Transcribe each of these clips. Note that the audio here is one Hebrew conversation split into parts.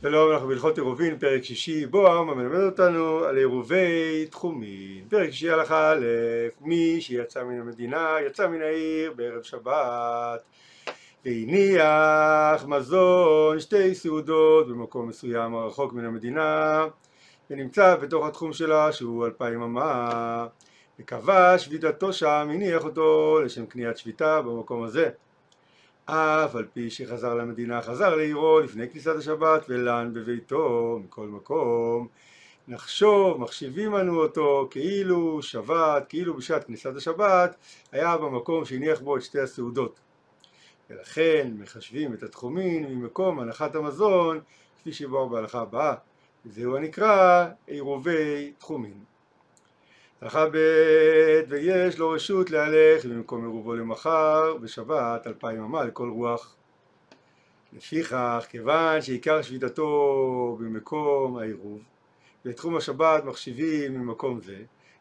שלום, אנחנו בהלכות עירובין, פרק שישי, בו הרמב"ם מלמד אותנו על עירובי תחומין. פרק שישי הלכה א', מי שיצא מן המדינה, יצא מן העיר בערב שבת, והניח מזון שתי סעודות במקום מסוים הרחוק מן המדינה, ונמצא בתוך התחום שלה שהוא 2000 אמה, וקבע שביתתו שם, הניח אותו לשם קניית שביתה במקום הזה. אף על פי שחזר למדינה, חזר לעירו לפני כניסת השבת ולן בביתו. מכל מקום נחשוב, מחשיבים אנו אותו כאילו שבת, כאילו בשעת כניסת השבת היה במקום שהניח בו את שתי הסעודות, ולכן מחשבים את התחומין ממקום הנחת המזון כפי שיבואר בהלכה הבאה, וזהו הנקרא עירובי תחומין. הלכה ב', ויש לו רשות להלך במקום עירובו למחר בשבת 2000 אמה לכל רוח. לפיכך, כיוון שעיקר שביתתו במקום העירוב בתחום השבת מחשיבים ממקום זה,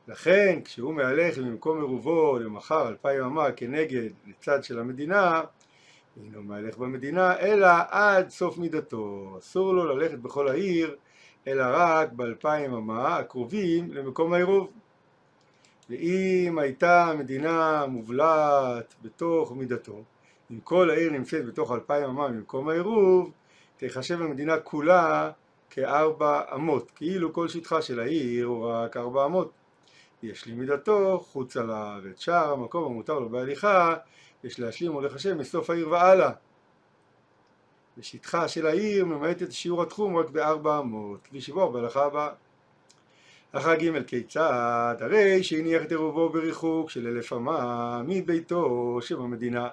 לכן כשהוא מהלך במקום עירובו למחר 2000 אמה כנגד לצד של המדינה, אינו מהלך במדינה אלא עד סוף מידתו. אסור לו ללכת בכל העיר אלא רק ב2000 אמה הקרובים למקום העירוב. ואם הייתה המדינה מובלעת בתוך מידתו, אם כל העיר נמצאת בתוך 2000 אמה ממקום העירוב, תחשב המדינה כולה כ4 אמות, כאילו כל שטחה של העיר הוא רק 4 אמות. יש לי מידתו חוץ עליו, ואת שאר המקום המותר לו בהליכה יש להשלים או לחשב מסוף העיר והלאה. ושטחה של העיר ממעט את שיעור התחום רק ב4 אמות, כפי שבואר בהלכה הבאה. הלכה ג', כיצד? הרי שהניח את עירובו בריחוק של 1000 אמה מביתו שבמדינה,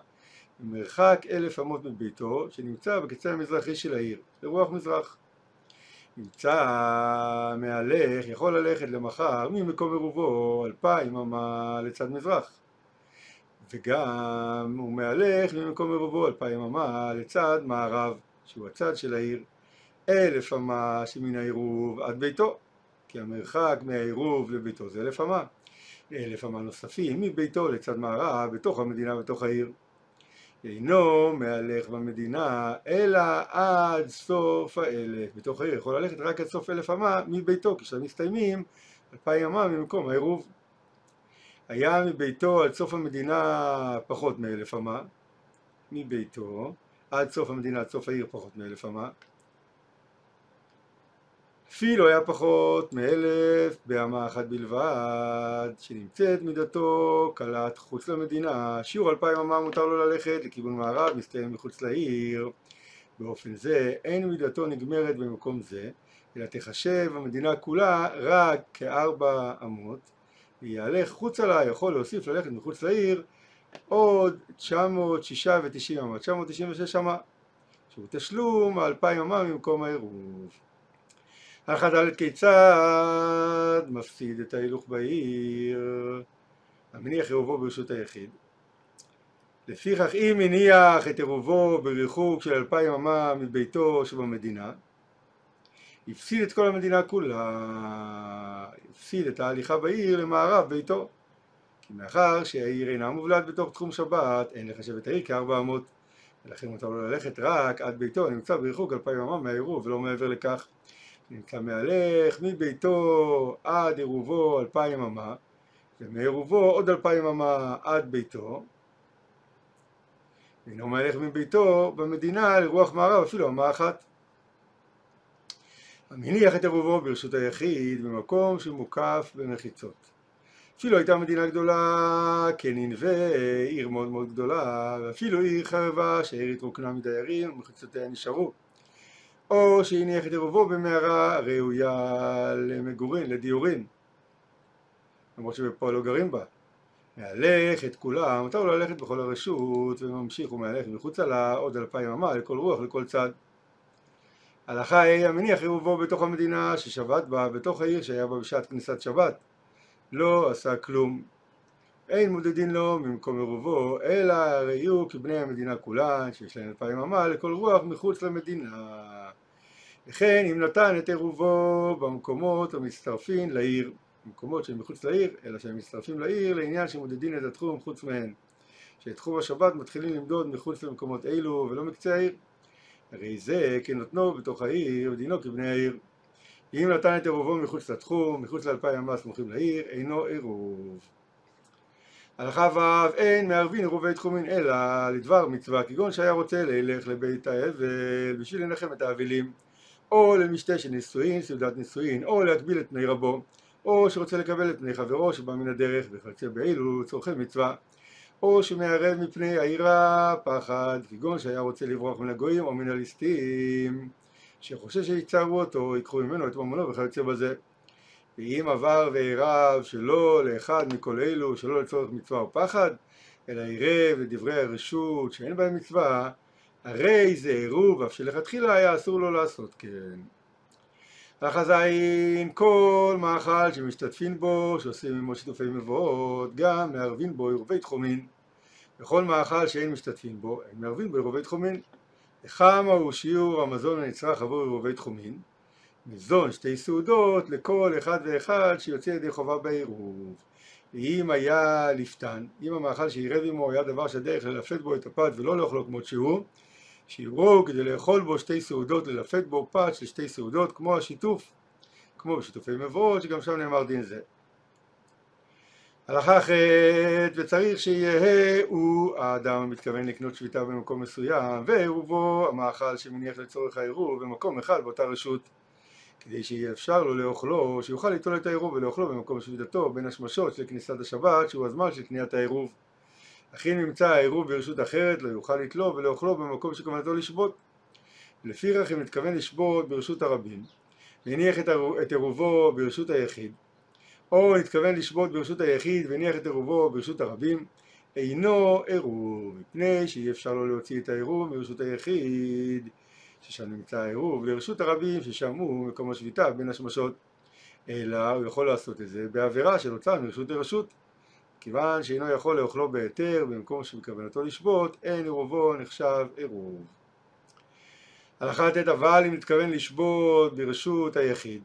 במרחק 1000 אמות מביתו שנמצא בקצה המזרחי של העיר, לרוח מזרח. נמצא מהלך, יכול ללכת למחר ממקום עירובו 2000 אמה לצד מזרח, וגם הוא מהלך ממקום עירובו 2000 אמה לצד מערב, שהוא הצד של העיר, 1000 אמה שמן העירוב עד ביתו, כי המרחק מהעירוב לביתו זה 1000 אמה. 1000 אמה נוספים מביתו לצד מערב בתוך המדינה, בתוך העיר. אינו מהלך במדינה אלא עד סוף 1000. בתוך העיר יכול ללכת רק עד סוף 1000 אמה מביתו, כשם מסתיימים 2000 אמה ממקום העירוב. היה מביתו עד סוף המדינה פחות מ1000 אמה, מביתו עד סוף המדינה, עד סוף העיר פחות מ1000 אמה. אפילו היה פחות מ1000 באמה אחת בלבד, שנמצאת מידתו קלת חוץ למדינה, שיעור 2000 אמה מותר לו ללכת לכיוון מערב, מסתיים מחוץ לעיר. באופן זה אין מידתו נגמרת במקום זה, אלא תחשב המדינה כולה רק כ4 אמות, ויהלך חוצה לה, יכול להוסיף ללכת מחוץ לעיר עוד 990 אמה, 996 אמה, שהוא תשלום 2000 אמה ממקום העירוב. הלכה ד', כיצד? מפסיד את ההילוך בעיר המניח עירובו ברשות היחיד. לפיכך אם הניח את עירובו בריחוק של 2000 אמה מביתו שבמדינה, הפסיד את כל המדינה כולה, הפסיד את ההליכה בעיר למערב ביתו, כי מאחר שהעיר אינה מובלעת בתוך תחום שבת, אין לחשב את העיר כ4 אמות, ולכן מותר לו ללכת רק עד ביתו, נמצא בריחוק 2000 אמה מהעירוב ולא מעבר לכך. נמצא מהלך מביתו עד עירובו 2000 אמה, ומעירובו עוד 2000 אמה עד ביתו, ואינו מהלך מביתו במדינה לרוח מערב אפילו אמה אחת. המניח את עירובו ברשות היחיד במקום שמוקף במחיצות. אפילו הייתה מדינה גדולה כנינווה, עיר מאוד מאוד גדולה, ואפילו עיר חרבה שהעיר התרוקנה מדיירים ומחיצותיה נשארו, או שהניח את עירובו במערה ראויה למגורים, לדיורים, למרות שבפה לא גרים בה. מהלך את כולה, מותר לו ללכת בכל הרשות, וממשיך ומהלך מחוצה לה עוד 2000 אמה לכל רוח, לכל צד. הלכה היא המניח עירובו בתוך המדינה ששבת בה, בתוך העיר שהיה בה בשעת כניסת שבת, לא עשה כלום. אין מודדין לו ממקום עירובו, אלא הרי הוא כבני המדינה כולה, שיש להם 2000 אמה לכל רוח מחוץ למדינה. וכן אם נתן את עירובו במקומות המצטרפים לעיר, במקומות שהם מחוץ לעיר, אלא שהם מצטרפים לעיר לעניין שמודדין את התחום חוץ מהן, שאת תחום השבת מתחילים למדוד מחוץ למקומות אלו ולא מקצה העיר. הרי זה כנותנו בתוך העיר ודינו כבני העיר. אם נתן את עירובו מחוץ לתחום, מחוץ ל2,000 אמה סמוכים לעיר, אינו עירוב. הלכה ו' אין מערבין עירובי תחומין אלא לדבר מצווה, כגון שהיה רוצה ללך לבית האבל בשביל לנחם את האבלים, או למשתה של נישואין, סעודת נישואין, או להגביל את בני רבו, או שרוצה לקבל את בני חברו שבא מן הדרך וכיוצא באלו צורכי מצווה, או שמערב מפני העירה פחד, כגון שהיה רוצה לברוח מן הגויים או מן הליסטים, שחושש שיצערו אותו, ייקחו ממנו את ממונו וכיוצא בזה. ואם עבר ועירב שלא לאחד מכל אלו, שלא לצורך מצווה או פחד, אלא עירב לדברי הרשות שאין בהם מצווה, הרי זה עירוב, אף שלכתחילה היה אסור לו לעשות כן. הלכה ז' כל מאכל שמשתתפין בו, שעושים עמו שיתופי מבואות, גם מערבין בו עירובי תחומין. וכל מאכל שאין משתתפין בו, אין מערבין בו עירובי תחומין. וכמה הוא שיעור המזון הנצרך עבור עירובי תחומין? מזון 2 סעודות לכל אחד ואחד שיוצא ידי חובה בעירוב. ואם היה לפתן, אם המאכל שעירב עמו היה דבר שהדרך ללפת בו את הפת ולא לאכלו כמות שהוא, שיעורו כדי לאכול בו 2 סעודות ללפת בו פת של 2 סעודות כמו השיתוף, כמו בשיתופי מבואות, שגם שם נאמר דין זה. הלכה ח' וצריך שיהיה הוא האדם המתכוון לקנות שביתה במקום מסוים, ועירובו המאכל שמניח לצורך העירוב במקום אחד באותה רשות, כדי שיהיה אפשר לו לאכלו, שיוכל ליטול את העירוב ולאכלו במקום שביתתו בין השמשות של כניסת השבת, שהוא הזמן של קניית העירוב. אך אם נמצא העירוב ברשות אחרת, לא יוכל ליטלו ולאכלו במקום שכוונתו לשבות. לפיכך אם מתכוון לשבות ברשות הרבים, והניח את עירובו ברשות היחיד, או נתכוון לשבות ברשות היחיד והניח את עירובו ברשות הרבים, אינו עירוב, מפני שאי אפשר לו להוציא את העירוב ברשות היחיד, ששם נמצא העירוב, לרשות הרבים ששם הוא מקום השביתה בין השמשות, אלא הוא יכול לעשות את זה בעבירה של הוצאה מרשות לרשות, כיוון שאינו יכול לאכלו בהיתר במקום שבכוונתו לשבות, אין עירובו נחשב עירוב. הלכה ט' אבל אם מתכוון לשבות ברשות היחיד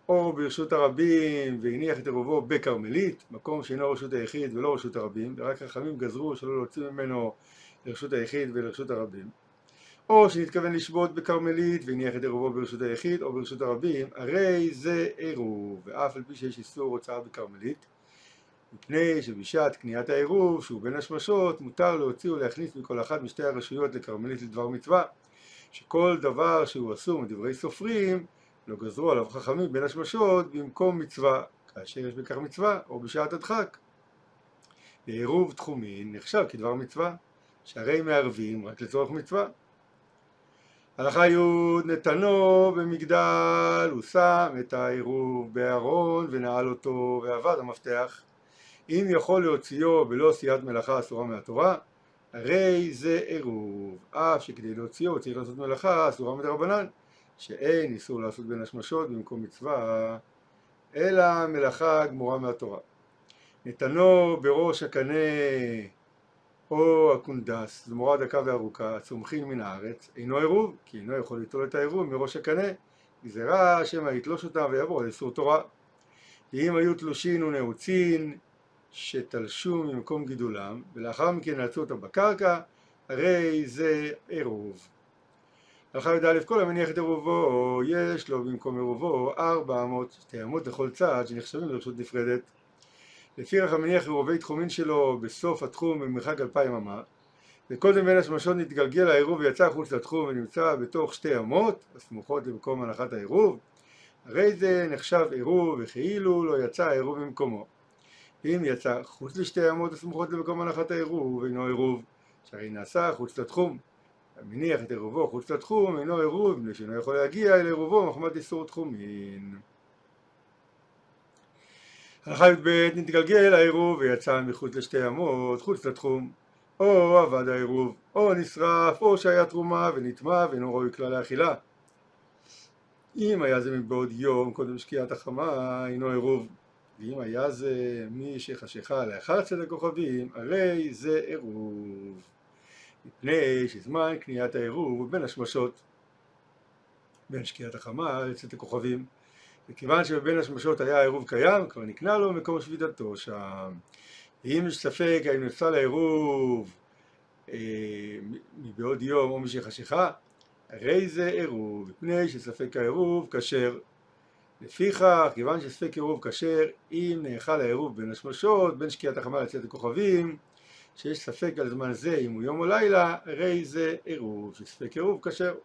או ברשות הרבים והניח את עירובו בכרמלית, מקום שאינו רשות היחיד ולא רשות הרבים, ורק חכמים גזרו שלא להוציא ממנו לרשות היחיד ולרשות הרבים, או שנתכוון לשבות בכרמלית והניח את עירובו ברשות היחיד או ברשות הרבים, הרי זה עירוב, ואף על פי שיש איסור הוצאה בכרמלית, מפני שבשעת קניית העירוב שהוא בין השמשות מותר להוציא ולהכניס מכל אחת משתי הרשויות לכרמלית לדבר מצווה, שכל דבר שהוא אסור מדברי סופרים לא גזרו עליו חכמים בין השמשות במקום מצווה, כאשר יש בכך מצווה או בשעת הדחק. עירוב תחומין נחשב כדבר מצווה, שהרי מערבים רק לצורך מצווה. הלכה י' נתנו במגדל, הוא שם את העירוב בארון ונעל אותו ועבד המפתח. אם יכול להוציאו בלא עשיית מלאכה אסורה מהתורה, הרי זה עירוב, אף שכדי להוציאו צריך לעשות מלאכה אסורה מדרבנן, שאין איסור לעשות בין השמשות במקום מצווה, אלא מלאכה גמורה מהתורה. נתנו בראש הקנה או הקונדס, זמורה דקה וארוכה, צומחים מן הארץ, אינו עירוב, כי אינו יכול ליטול את העירוב מראש הקנה, גזירה שמא יתלוש אותם ויעבור על איסור תורה. ואם היו תלושין ונעוצין שתלשו ממקום גידולם, ולאחר מכן נעצו אותם בקרקע, הרי זה עירוב. הלכה י"א כל המניח את עירובו, יש לו במקום עירובו 400 2 אמות לכל צד שנחשבים לרשות נפרדת. לפיכך המניח עירובי תחומין שלו בסוף התחום במרחק 2,000 אמה, וקודם בין השמשות נתגלגל העירוב ויצא חוץ לתחום ונמצא בתוך 2 אמות הסמוכות למקום הנחת העירוב, הרי זה נחשב עירוב וכאילו לא יצא העירוב ממקומו. אם יצא חוץ ל2 אמות הסמוכות למקום הנחת העירוב, אינו עירוב, שהרי נעשה חוץ לתחום. המניח את עירובו חוץ לתחום אינו עירוב, מפני שאינו יכול להגיע אל עירובו מחמת איסור תחומין. הלכה י"ב נתגלגל העירוב ויצא מחוץ ל2 אמות חוץ לתחום, או אבד העירוב, או נשרף, או שהיה תרומה ונטמע ואינו ראוי כלל לאכילה. אם היה זה מבעוד יום קודם שקיעת החמה, אינו עירוב. ואם היה זה מי שחשיכה לאחר צאת הכוכבים, הרי זה עירוב. מפני שזמן קניית העירוב הוא בין השמשות, בין שקיעת החמה לצאת הכוכבים. וכיוון שבבין השמשות היה העירוב קיים, כבר נקנה לו מקום שביתתו שם. ואם יש ספק האם נפסל העירוב מבעוד יום או משחשיכה, הרי זה עירוב, מפני שספק העירוב כשר. לפיכך, כיוון שספק עירוב כשר, אם נאכל העירוב בין השמשות, בין שקיעת החמה לצאת הכוכבים, שיש ספק על זמן זה אם הוא יום או לילה, הרי זה עירוב, שספק עירוב כשר.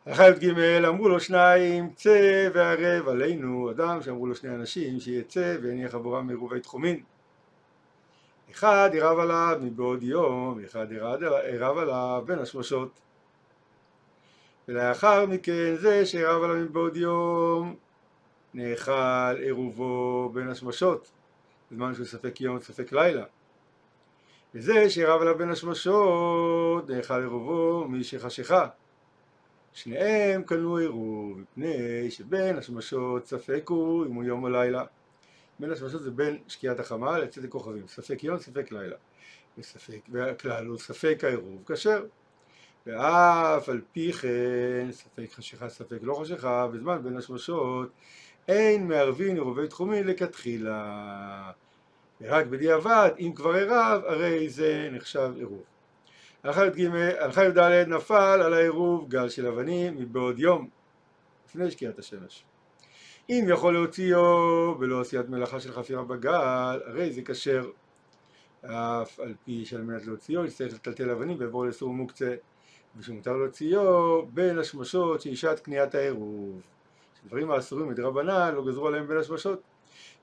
הלכה י"ג, אמרו לו שניים, צא וערב עלינו, אדם שאמרו לו שני אנשים שיצא ויניח עבורם עירובי תחומין. אחד עירב עליו מבעוד יום, ואחד עירב עליו בין השמשות. ולאחר מכן זה שעירב עליו מבעוד יום, נאכל עירובו בין השמשות, בזמן שהוא ספק יום וספק לילה. וזה שעירב עליו בין השמשות, נאכל עירובו משחשיכה. שניהם קנו עירוב, מפני שבין השמשות ספק הוא אם הוא יום או לילה. בין השמשות זה בין שקיעת החמה לצאת הכוכבים, ספק יום, ספק לילה. והכלל הוא ספק העירוב כשר. ואף על פי כן, ספק חשיכה, ספק לא חשיכה, בזמן בין השמשות אין מערבין עירובי תחומין לכתחילה. ורק בדיעבד, אם כבר עירב, הרי זה נחשב עירוב. הלכה י"ד, נפל על העירוב גל של אבנים מבעוד יום, לפני שקיעת השמש. אם יכול להוציאו בלא עשיית מלאכה של חפירה בגל, הרי זה כשר. אף על פי שעל מנת להוציאו, יצטרך לטלטל אבנים ועבור לאסור מוקצה, ושמותר להוציאו בין השמשות שאישת קניית העירוב. שדברים האסורים מדרבנן לא גזרו עליהם בין השמשות.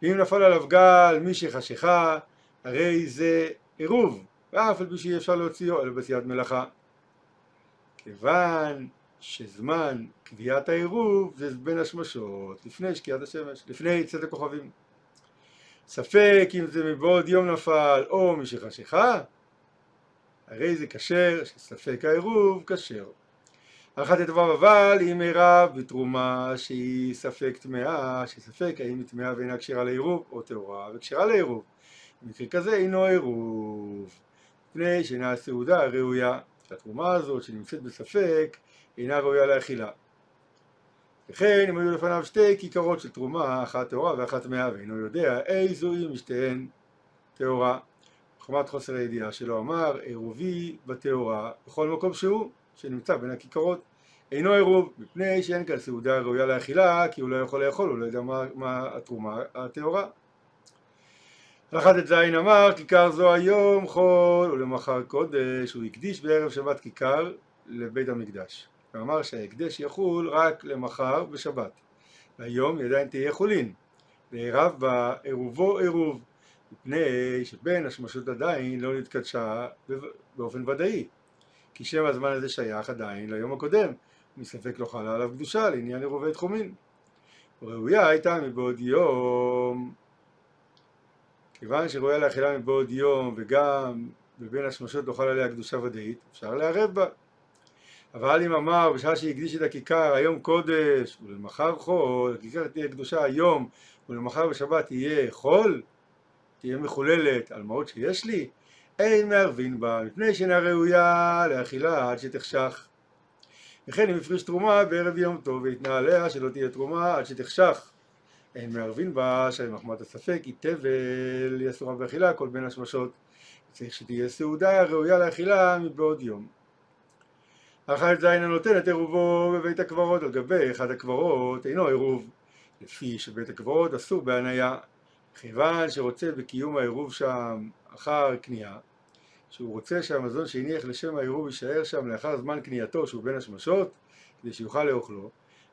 ואם נפל עליו גל משחשיכה, הרי זה עירוב. ואף על פי שאי אפשר להוציאו אלא בעשיית מלאכה. כיוון שזמן קביעת העירוב זה בין השמשות, לפני שקיעת השמש, לפני צאת הכוכבים. ספק אם זה מבעוד יום נפל או משחשיכה, הרי זה כשר, שספק העירוב כשר. הלכה ט"ו, אבל אם עירב בתרומה שהיא ספק טמאה, שספק האם היא טמאה ואינה כשרה לעירוב, או טהורה וכשרה לעירוב. במקרה כזה אינו עירוב, מפני שאינה הסעודה הראויה. התרומה הזאת שנמצאת בספק אינה ראויה לאכילה. וכן אם היו לפניו שתי כיכרות של תרומה, אחת טהורה ואחת טמאה, ואינו יודע איזו היא משתיהן טהורה. חומת חוסר הידיעה שלו אמר, עירובי בטהורה בכל מקום שהוא, שנמצא בין הכיכרות, אינו עירוב, מפני שאין כאן סעודה ראויה לאכילה, כי הוא לא יכול לאכול, הוא לא יודע מה התרומה הטהורה. הלכה ט"ז, אמר, כיכר זו היום חול ולמחר קודש, הוא הקדיש בערב שבת כיכר לבית המקדש. ואמר שההקדש יחול רק למחר בשבת, והיום עדיין תהיה חולין, ועירב בה עירובו עירוב, מפני שבין השמשות עדיין לא נתקדשה באופן ודאי, כי שם הזמן הזה שייך עדיין ליום הקודם, מספק לא חלה עליו קדושה לעניין עירובי תחומין. ראויה הייתה מבעוד יום, כיוון שראויה לאכילה מבעוד יום וגם בבין השמשות לא חלה עליה קדושה ודאית, אפשר לערב בה. אבל אם אמר בשעה שהקדיש את הכיכר היום קודש ולמחר חול, הכיכר תהיה קדושה היום ולמחר בשבת תהיה חול, תהיה מחוללת על מעות שיש לי, אין מערבין בה, מפני שאינה ראויה לאכילה עד שתחשך. וכן אם הפריש תרומה בערב יום טוב והתנה עליה שלא תהיה תרומה עד שתחשך, אין מערבין בה, שהרי מחמת הספק היא תבל, היא אסורה באכילה כל בין השמשות, צריך שתהיה סעודה ראויה לאכילה מבעוד יום. הלכה ט"ז, הנותן את עירובו בבית הקברות על גבי אחד הקברות אינו עירוב, לפי שבית הקברות אסור בהניה, כיוון שרוצה בקיום העירוב שם אחר קנייה, שהוא רוצה שהמזון שהניח לשם העירוב יישאר שם לאחר זמן קנייתו שהוא בין השמשות, כדי שיוכל לאוכלו,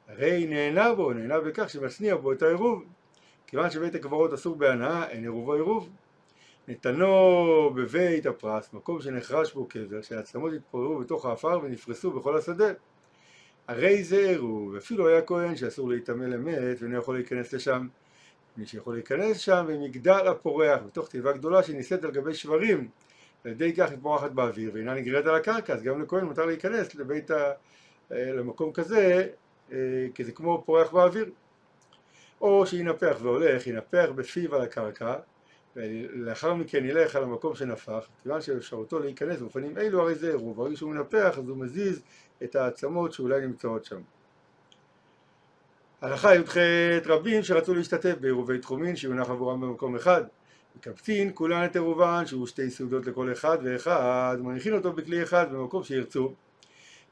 הרי נהנה בו, נהנה בכך שמצניע בו את העירוב. כיוון שבית הקברות אסור בהנאה, אין עירובו עירוב. נתנו בבית הפרס, מקום שנחרש בו קבר, שהעצמות התפוררו בתוך האפר ונפרסו בכל השדה. הרי זה עירוב, אפילו היה כהן שאסור להיטמא למת ואינו יכול להיכנס לשם. מי שיכול להיכנס שם במגדל הפורח, בתוך תיבה גדולה שנישאת על גבי שברים, על ידי כך היא פורחת באוויר ואינה נגררת על הקרקע, אז גם לכהן מותר להיכנס למקום כזה, כי זה כמו פורח באוויר. או שינפח והולך, ינפח בפיו על הקרקע, ולאחר מכן ילך על המקום שנפח, כיוון שאפשרותו להיכנס באופנים אלו, הרי זה עירוב, ברגע שהוא מנפח אז הוא מזיז את העצמות שאולי נמצאות שם. הלכה י"ח, רבים שרצו להשתתף בעירובי תחומין שיונח עבורם במקום אחד, מקבצין כולן את עירובן שהוא שתי סעודות לכל אחד ואחד, ומניחין אותו בכלי אחד במקום שירצו.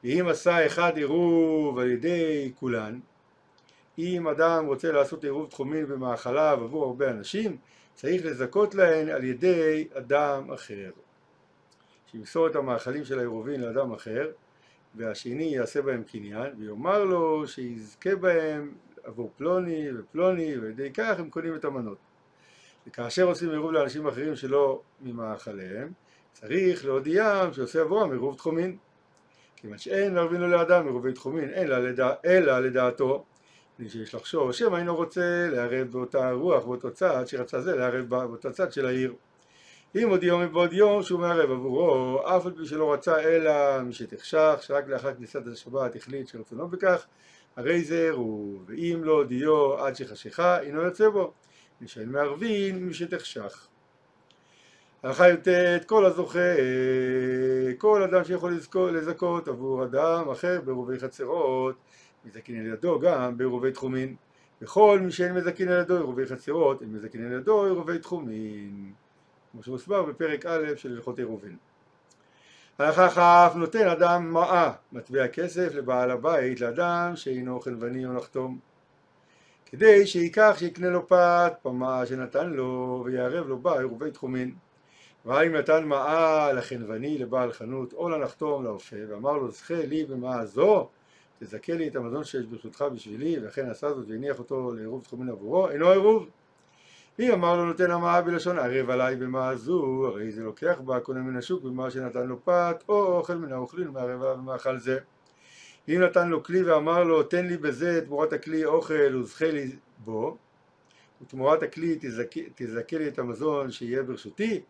ואם עשה אחד עירוב על ידי כולן, אם אדם רוצה לעשות עירוב תחומין במאכליו עבור הרבה אנשים, צריך לזכות להן על ידי אדם אחר. שימסור את המאכלים של העירובין לאדם אחר, והשני יעשה בהם קניין, ויאמר לו שיזכה בהם עבור פלוני ופלוני, ועל ידי כך הם קונים את המנות. וכאשר עושים עירוב לאנשים אחרים שלא ממאכליהם, צריך להודיעם שעושה עבורם עירוב תחומין. כיוון שאין להרבין לו לאדם עירובי תחומין, אלא לדעתו, שיש לחשוב שמא אינו רוצה לערב באותה רוח, באותו צד שרצה זה לערב באותו צד של העיר. אם עוד יום מבעוד יום שהוא מערב עבורו, אף על פי שלא רצה אלא משתחשך, שרק לאחר כניסת השבת החליט שרצונו בכך, הרי זה עירוב, ואם לא הודיעו עד שחשיכה, אינו יוצא בו, ושאין מערבין משתחשך. הלכה י"ט, כל הזוכה, כל אדם שיכול לזכות עבור אדם אחר בעירובי חצרות, מזכין על ידו גם בעירובי תחומין. וכל מי שאין מזכין על ידו עירובי חצרות, אין מזכין על ידו עירובי תחומין. כמו שמוסבר בפרק א' של הלכות עירובין. הלכה כ', נותן אדם מעה, מטבע כסף לבעל הבית, לאדם שאינו חנווני או נחתום, כדי שיקח שיקנה לו פת במעה שנתן לו ויערב לו בה עירובי תחומין. אבל אם נתן מעה לחנווני, לבעל חנות או לנחתום, לאופה, ואמר לו זכה לי במעה זו, תזכה לי את המזון שיש ברשותך בשבילי, ואכן עשה זאת והניח אותו לעירוב תחומין עבורו, אינו עירוב. אם אמר לו נותן המעה בלשון ערב עליי במעה זו, הרי זה לוקח בה קונה מן השוק במעה שנתן לו פת, או אוכל מן האוכלין מערב עליו במאכל זה. אם נתן לו כלי ואמר לו תן לי בזה תמורת הכלי אוכל וזכה לי בו, ותמורת הכלי תזכה לי את המזון שיהיה ברשותי,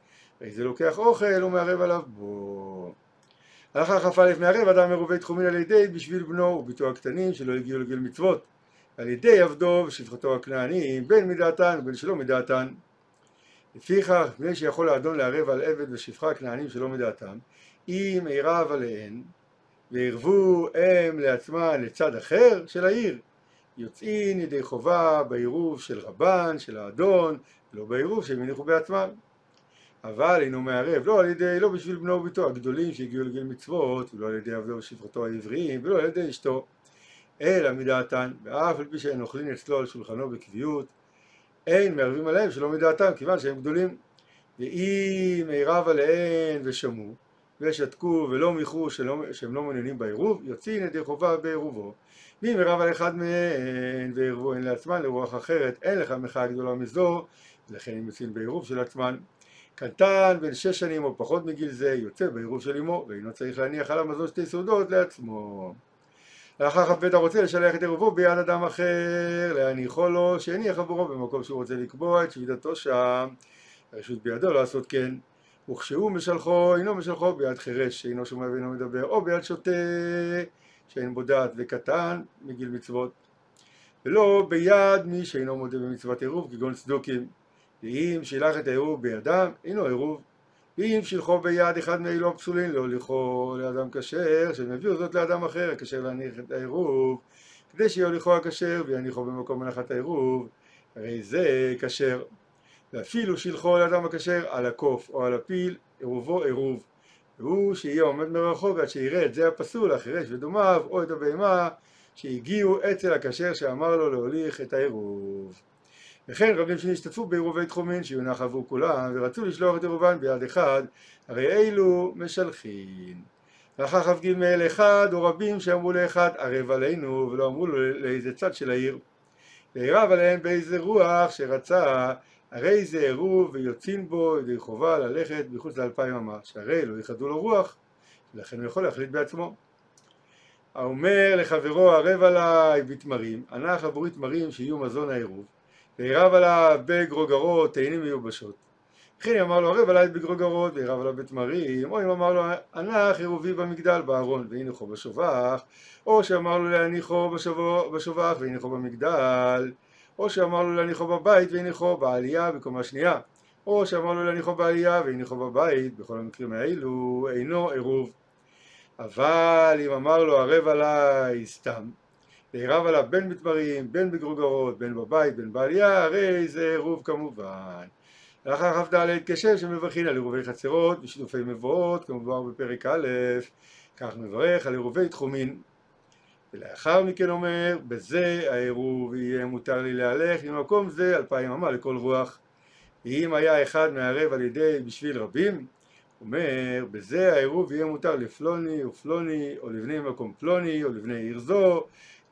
הרי זה לוקח אוכל ומערב עליו בו. הלכה כ"א, מערב אדם עירובי תחומין על ידי בשביל בנו וביתו הקטנים שלא הגיעו לגיל מצוות, על ידי עבדו ושפחתו הכנענים, בין מדעתן ובין שלא מדעתן. לפיכך, מפני שיכול האדון לערב על עבד ושפחה הכנענים שלא מדעתם, אם עירב עליהן ועירבו הם לעצמן לצד אחר של העיר, יוצאים ידי חובה בעירוב של רבן, של האדון, לא בעירוב שהם הניחו בעצמם. אבל אינו מערב, לא בשביל בנו וביתו הגדולים שהגיעו לגיל מצוות, ולא על ידי עבדו ושפחתו העבריים, ולא על ידי אשתו, אלא מדעתן, ואף על פי שהן אוכלים אצלו על שולחנו בקביעות, אין מערבים עליהם שלא מדעתם, כיוון שהם גדולים. ואם עירב עליהן ושמעו, ושתקו ולא מיחו שהם לא מעוניינים בעירוב, יוצאים ידי חובה בעירובו. ואם עירב על אחד מהן ועירבו הן לעצמן לרוח אחרת, אין לך מחאה גדולה מזו, ולכן הם יוצאים בעירוב של עצמן. קטן בן 6 שנים או פחות מגיל זה יוצא בעירוב של אמו, ואינו צריך להניח על המזון 2 סעודות לעצמו. לאחר כ"ב הרוצה לשלח את עירובו ביד אדם אחר, להניחו לו שהניח עבורו במקום שהוא רוצה לקבוע את שביתתו שם, הרשות בידו לעשות כן. וכשהוא משלחו, אינו משלחו ביד חירש שאינו שומע ואינו מדבר, או ביד שוטה שאין בו דעת וקטן מגיל מצוות, ולא ביד מי שאינו מודה במצוות עירוב כגון צדוקים. ואם שילח את העירוב בידם, אינו עירוב. ואם שילחו ביד אחד מאלו הפסולין, לא הוליכו לאדם כשר, שהם הביאו זאת לאדם אחר, הכשר להניח את העירוב, כדי שיוליכו הכשר ויניחו במקום מנחת העירוב, הרי זה כשר. ואפילו שילחו לאדם הכשר על הקוף או על הפיל, עירובו עירוב. והוא שיהיה עומד מרחוק עד שיראה את זה הפסול, החירש ודומיו, או את הבהמה, שהגיעו אצל הכשר שאמר לו להוליך את העירוב. וכן רבים שנשתתפו בעירובי תחומין שיונח עבור כולם ורצו לשלוח את עירובן ביד אחד, הרי אילו משלחין. לאחר כ"ג אחד או רבים שאמרו לאחד ערב עלינו ולא אמרו לו לאיזה צד של העיר, ועירב עליהם באיזה רוח שרצה, הרי זה עירוב ויוצאים בו ידי חובה ללכת מחוץ ל2,000 אמה, שהרי לא יחדו לו רוח, ולכן הוא יכול להחליט בעצמו. האומר לחברו ערב עליי בתמרים, הנח עבורי תמרים שיהיו מזון העירוב, ועירב עליו בגרוגרות תאנים מיובשות. וכן אמר לו ערב עליי בגרוגרות ועירב עליו בתמרים, או אם אמר לו הנח עירובי במגדל בארון והניחו בשובח, או שאמר לו להניחו בשובח והניחו במגדל, או שאמר לו להניחו בבית והניחו בעלייה בקומה שנייה, או שאמר לו להניחו בעלייה והניחו בבית, בכל המקרים האלו אינו עירוב. אבל אם אמר לו ערב עליי סתם, ועירב עליו בין בתמרים, בין בגרוגרות, בין בבית, בין בעלייה, הרי זה עירוב כמובן. לאחר כ"ד כשם שמברכין על עירובי חצרות ושיתופי מבואות כמובן בפרק א', כך מברך על עירובי תחומין. ולאחר מכן אומר, בזה העירוב יהיה מותר לי להלך ממקום זה 2000 אמה לכל רוח. ואם היה אחד מערב על ידי בשביל רבים, אומר, בזה העירוב יהיה מותר לפלוני ופלוני, או לבני מקום פלוני, או לבני עיר זו,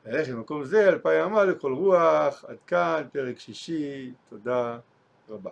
להלך ממקום זה 2000 אמה לכל רוח. עד כאן פרק שישי, תודה רבה.